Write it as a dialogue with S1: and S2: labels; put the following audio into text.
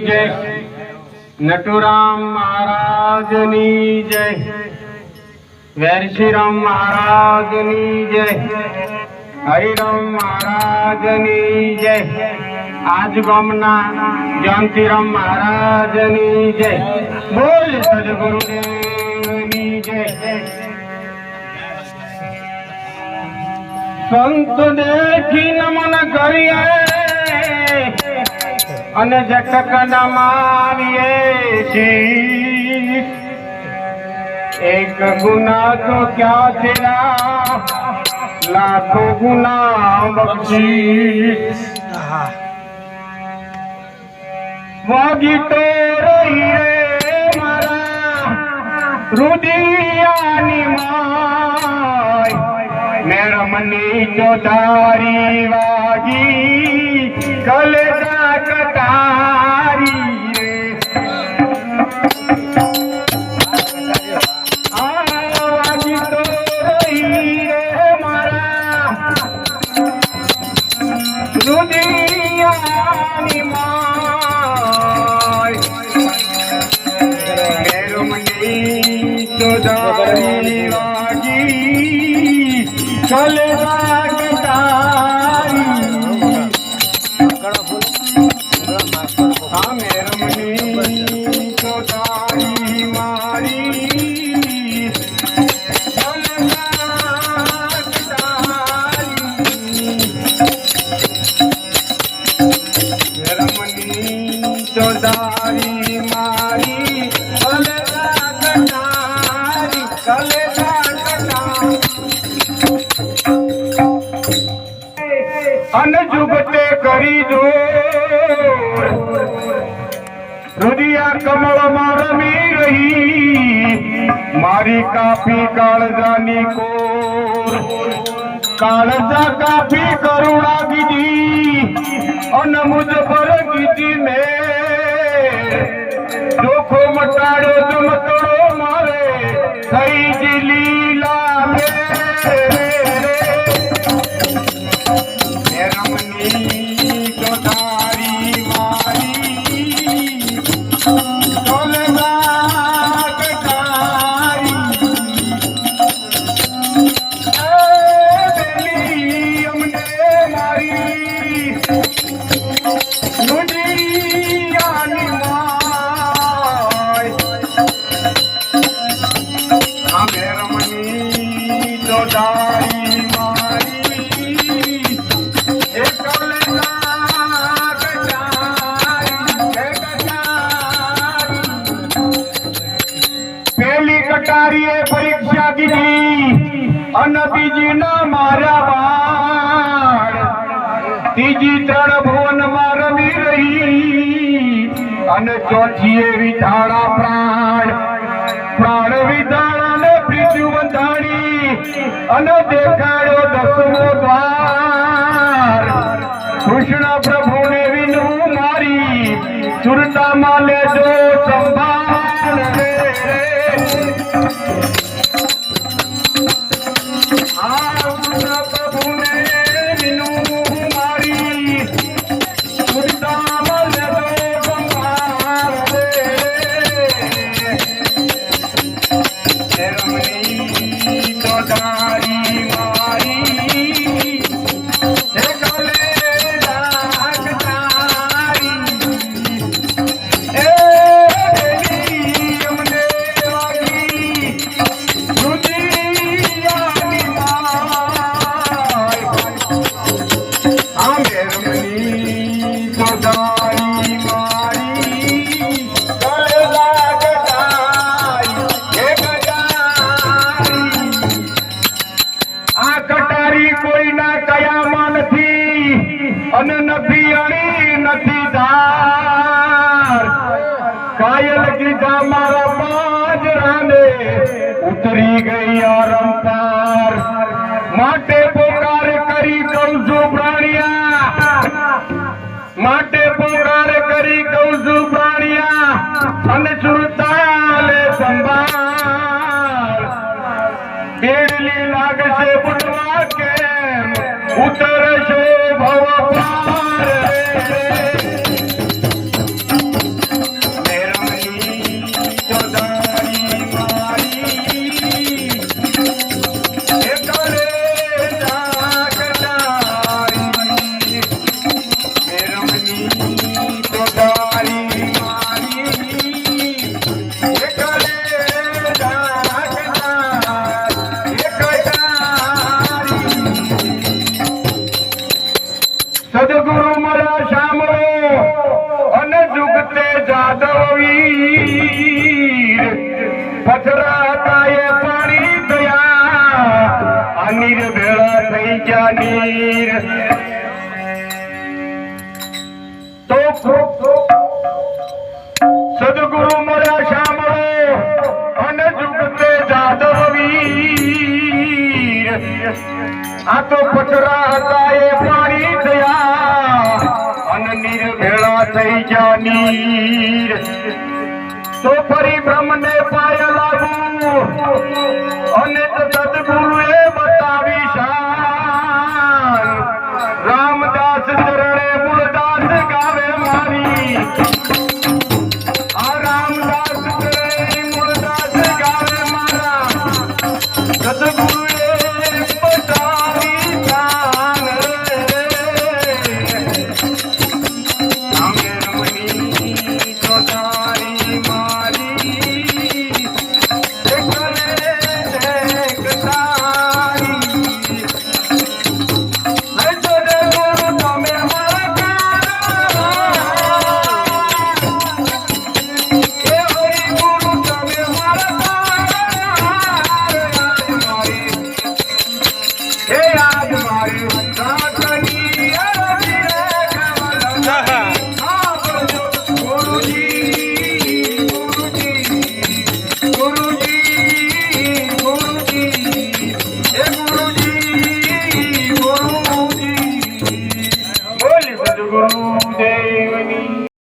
S1: जय, नटुराम महाराजनी जय, वेरशीराम महाराजनी जय, हरिराम महाराजनी जय, आज गामना जयंतीराम महाराजनी जय। बोल सद्गुरुदेवनी जय। संत देखी नमन करिए અને જટકના મારીએ शीश। एक गुना तो क्या तेरा लाखों गुना बख्शीश। वागी तो रही रे मारा रुदियानी माय, मेरा मनी चौधारी वागी कलेजा कटारी रे। आवाजी तो रही रे मारा रुदियानी माय, मेरो मनी चौधारी वागी कलेजा कटारी। मेरो मनी चौधारी मारी कलेजा कटारी। मेरो मनी चौधारी मारी कलेजा कटारी, कलेजा कटारी। अन जुगते करी जो रुदिया कमल रमी रही, मारी काफी काळजानी को काळजा काफी करुणा कीधी, अन मुझ पर कीधी में जोखो मटाड़ो जमतड़ो मारे सही जी लीला में। परीक्षा कीधी अन बीजी न मार्या बाळ, तीजी त्रण भुवन मां रमी रही, अन चौथीए विधाड़ा प्राण प्राण विधाड़ा ने प्रीत्यु बंधाणी, अन देखाड़ो दसमो द्वार। कृष्ण प्रभु ने विनु मारी सुरता माले जो संभाल रे। प्रभु ने विनु मारी सुरता माले जो संभाल रे। रमणी चौधारी मारी कलेजा कटारी। कायल कीधा मारा पांजरा ने उतरी गई आरंपार, माटे पोकार करी कौजू प्राणिया, माटे पोकार करी कौजू प्राणिया, अन सुरताले संभाल। बेड़ली लाग से बुटवा के उतर शो भव पार। ગયા નીર તો સદગુરુ મળ્યા સાંભળો અને જુગતે જાદવ વીર આ તો પથરા હતા એ પાણી થયા અને નીર ભેળા થઈ ગયા નીર તો ફરી બ્રહ્મને પાય લાગુ અને સદગુરુએ બતાવી શાન રામદાસ ચરણે મૂળદાસ ગાવે મારી આ રામદાસ ચરણે મૂળદાસ ગાવે મારા સદગુરુએ બતાવી શાન રામે રમણી ચોટારી Guru